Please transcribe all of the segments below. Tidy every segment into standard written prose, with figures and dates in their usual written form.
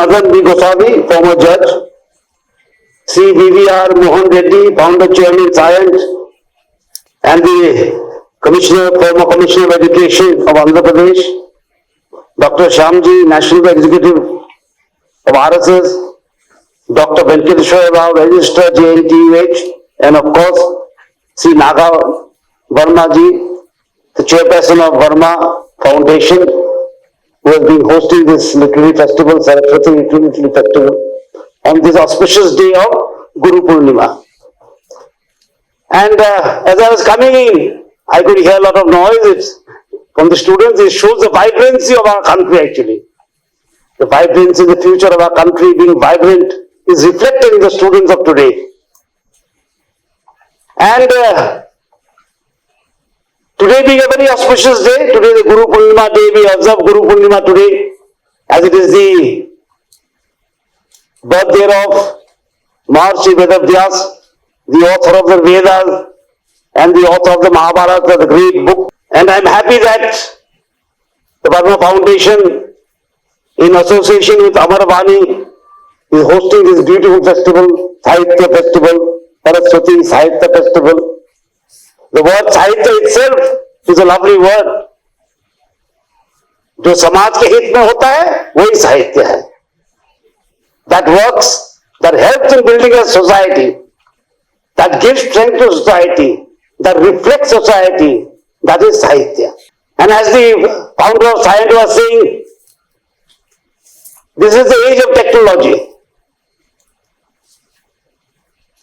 Madan B. Goswami, former judge, Sri V.V.R. Mohan Reddy, founder chairman science, and the former Commissioner of Education of Andhra Pradesh, Dr. Shyamji, National Executive of RSS, Dr. Venkateshwar Rao, Registrar JNTU, and of course, Sri Naga Verma ji, the chairperson of Verma Foundation, who has been hosting this literary festival, Saraswati Literary Festival, on this auspicious day of Guru Purnima. And as I was coming in, I could hear a lot of noise from the students. It shows the vibrancy of our country actually. The vibrancy in the future of our country being vibrant is reflected in the students of today. And today being a very auspicious day, today the Guru Purnima day, we observe Guru Purnima today as it is the birthday of Maharshi Vyasa, the author of the Vedas and the author of the Mahabharata, the great book. And I am happy that the Verma Foundation, in association with Amarvani, is hosting this beautiful festival, Sahitya Festival, Saraswati Sahitya Festival. The word Sahitya itself is a lovely word. जो समाज के हित में होता है वही साहित्य है. That works, that helps in building a society, that gives strength to society, that reflects society, that is Sahitya. And as the founder of Science was saying, this is the age of technology,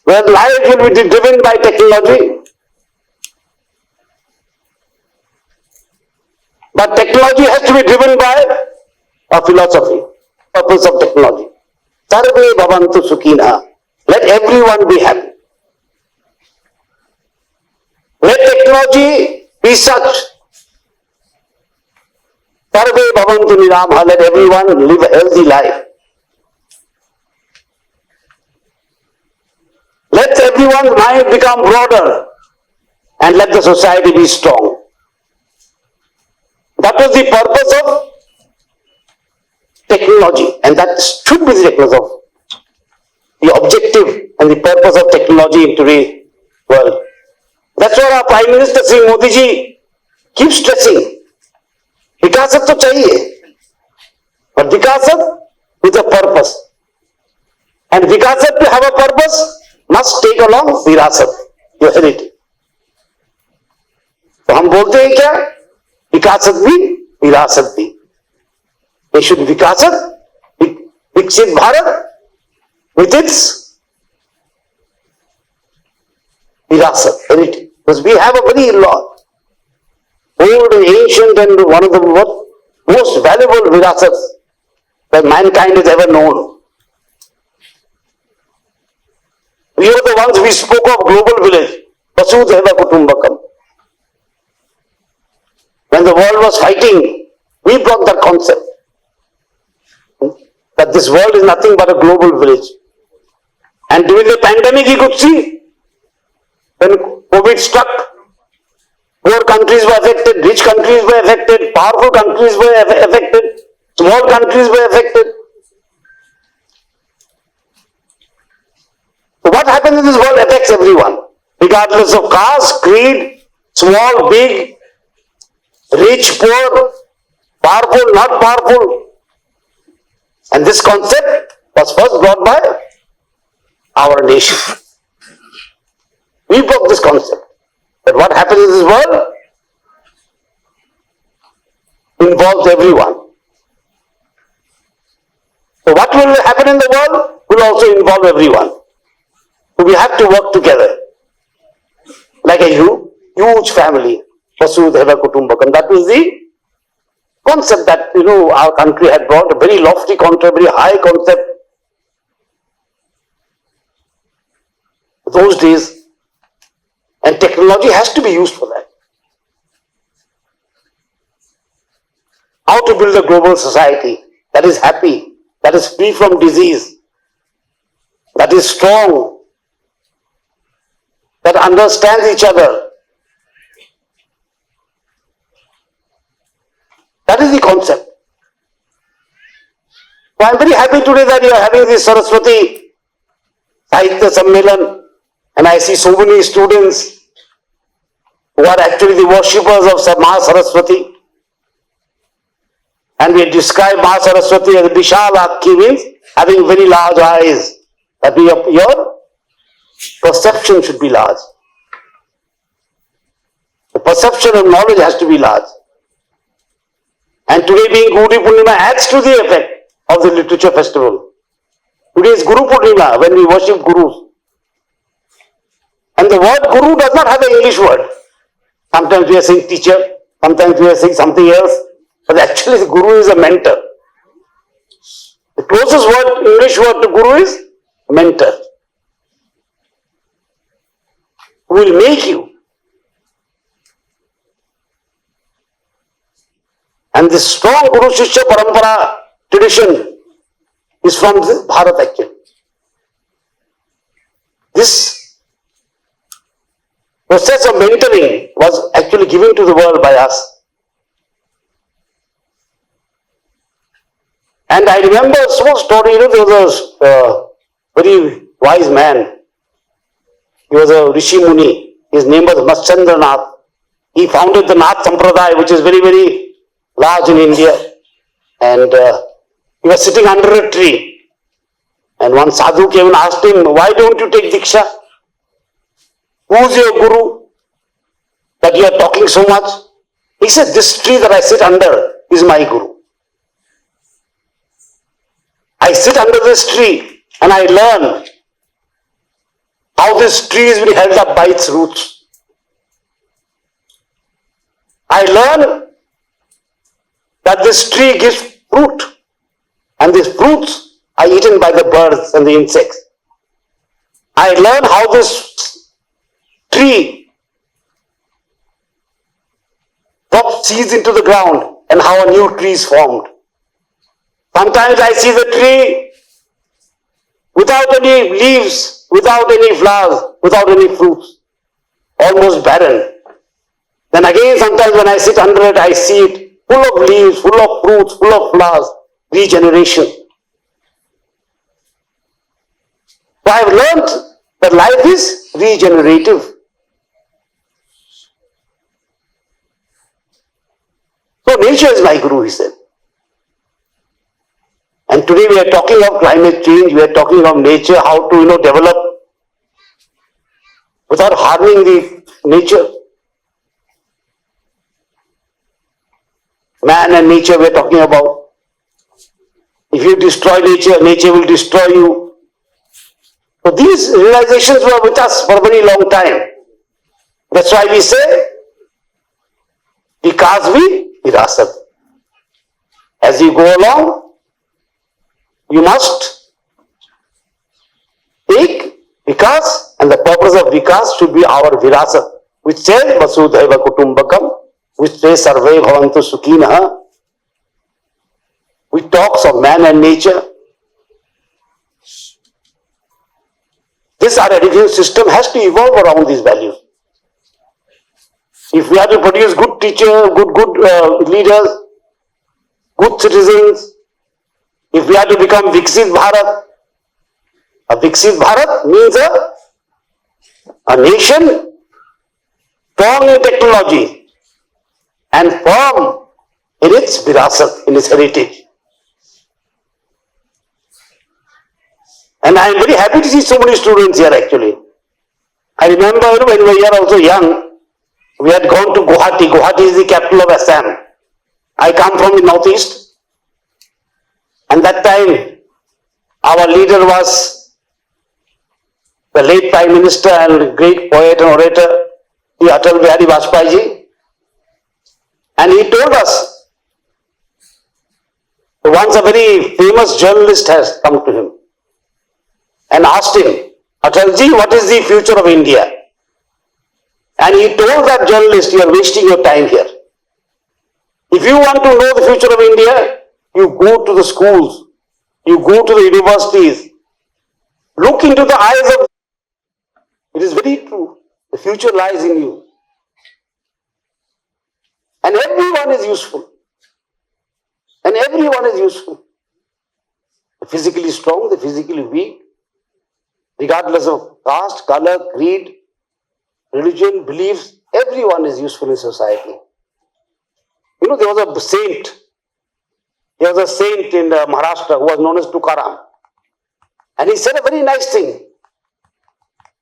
where life will be driven by technology. But technology has to be driven by a philosophy, purpose of technology. Sarve bhavantu sukhina. Let everyone be happy. Let technology be such. Sarve bhavantu nirama. Let everyone live a healthy life. Let everyone's mind become broader and let the society be strong. That was the purpose of technology, and that should be the purpose of the objective and the purpose of technology in today's world. That's what our Prime Minister Sri Modi ji keeps stressing. Vikasat to chahiye, but Vikasat with a purpose. And Vikasat to have a purpose must take along Virasat, your heritage. तो हम बोलते हैं क्या? विकासत भी विरासत भी. They should विकासत, विकसित Bharat with its virasat, heritage. Because we have a very old and ancient and one of the most valuable virasats that mankind has ever known. We are the ones we spoke of global village, Vasudhaiva Kutumbakam. When the world was fighting, we brought that concept. That this world is nothing but a global village. And during the pandemic, you could see, when COVID struck, poor countries were affected, rich countries were affected, powerful countries were affected, small countries were affected. So what happens in this world affects everyone, regardless of caste, creed, small, big, rich, poor, powerful, not powerful. And this concept was first brought by our nation. We brought this concept that what happens in this world involves everyone. So what will happen in the world will also involve everyone. So we have to work together like a huge family. Vasudhaiva Kutumbakam. That was the concept that our country had brought, a very lofty concept, very high concept. Those days, and technology has to be used for that. How to build a global society that is happy, that is free from disease, that is strong, that understands each other. That is the concept. So I'm very happy today that you are having this Saraswati Sahitya Sammelan, and I see so many students who are actually the worshippers of Ma Saraswati. And we describe Ma Saraswati as Vishal Akhi, means having very large eyes. That your perception should be large. The perception of knowledge has to be large. And today being Guru Purnima adds to the effect of the literature festival. Today is Guru Purnima, when we worship Gurus. And the word Guru does not have an English word. Sometimes we are saying teacher, sometimes we are saying something else. But actually the Guru is a mentor. The closest word, English word to Guru is mentor. Who will make you. And this strong Guru Shishya Parampara tradition is from Bharat actually. This process of mentoring was actually given to the world by us. And I remember a small story, there was a very wise man. He was a Rishi Muni. His name was Maschandranath. He founded the Nath Sampradaya, which is very, very large in India. And he was sitting under a tree. And one sadhu came and asked him, why don't you take Diksha? Who's your Guru that you are talking so much? He said, this tree that I sit under is my Guru. I sit under this tree and I learn how this tree is being held up by its roots. I learn that this tree gives fruit, and these fruits are eaten by the birds and the insects. I learn how this tree drops seeds into the ground and how a new tree is formed. Sometimes I see the tree without any leaves, without any flowers, without any fruits, almost barren. Then again, sometimes when I sit under it, I see it full of leaves, full of fruits, full of flowers, regeneration. So I have learned that life is regenerative. So nature is my Guru, he said. And today we are talking of climate change, we are talking of nature, how to develop without harming the nature. Man and nature we are talking about. If you destroy nature, nature will destroy you. So these realizations were with us for a very long time. That's why we say, Vikas vi virasat. As you go along, you must take Vikas, and the purpose of Vikas should be our virasat, which says Vasudhaiva Kutumbakam, which says Sarve Bhavantu Sukhinaha, which talks of man and nature. This our education system has to evolve around these values. If we have to produce good teachers, good leaders, good citizens, if we have to become Viksit Bharat, a Viksit Bharat means a nation strong in technology and firm in its virasat, in its heritage. And I am very happy to see so many students here actually. I remember when we were also young, we had gone to Guwahati. Guwahati is the capital of Assam. I come from the northeast, and that time our leader was the late Prime Minister and great poet and orator, the Atal Bihari Vajpayee ji. And he told us, once a very famous journalist has come to him and asked him, Atalji, what is the future of India? And he told that journalist, you are wasting your time here. If you want to know the future of India, you go to the schools, you go to the universities, look into the eyes of. It is very true. The future lies in you. And everyone is useful. And everyone is useful. the physically strong, the physically weak, regardless of caste, color, creed, religion, beliefs, everyone is useful in society. You know, there was a saint. There was a saint in Maharashtra who was known as Tukaram. And he said a very nice thing.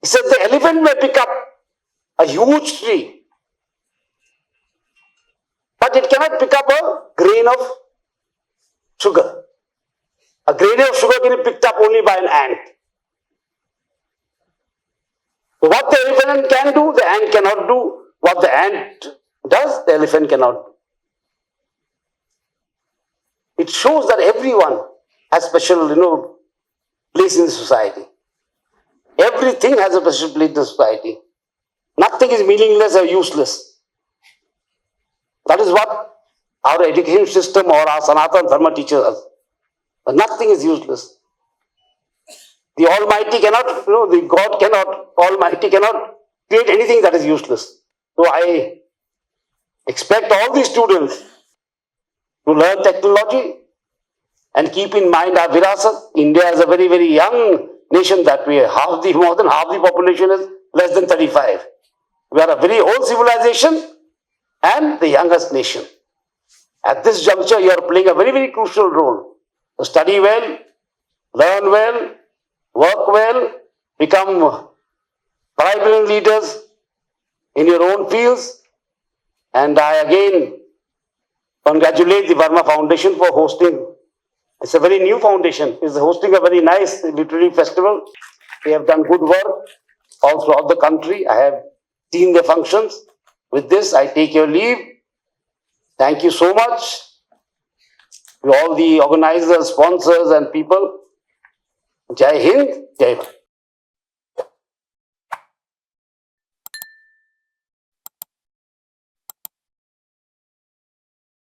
He said the elephant may pick up a huge tree, but it cannot pick up a grain of sugar. A grain of sugar can be picked up only by an ant. So what the elephant can do, the ant cannot do. What the ant does, the elephant cannot do. It shows that everyone has special, place in the society. Everything has a special place in the society. Nothing is meaningless or useless. That is what our education system or our Sanatana Dharma teaches us. But nothing is useless. The Almighty cannot, the God cannot, Almighty cannot create anything that is useless. So I expect all these students to learn technology and keep in mind our Vyasa. India is a very, very young nation that way. More than half the population is less than 35. We are a very old civilization and the youngest nation. At this juncture, you are playing a very, very crucial role. So study well, learn well, work well, become tribal leaders in your own fields. And I again congratulate the Burma Foundation for hosting. It's a very new foundation. It's hosting a very nice literary festival. They have done good work all throughout the country. I have seen the functions. With this, I take your leave. Thank you so much to all the organizers, sponsors and people. Jai Hind, Jai Bharat.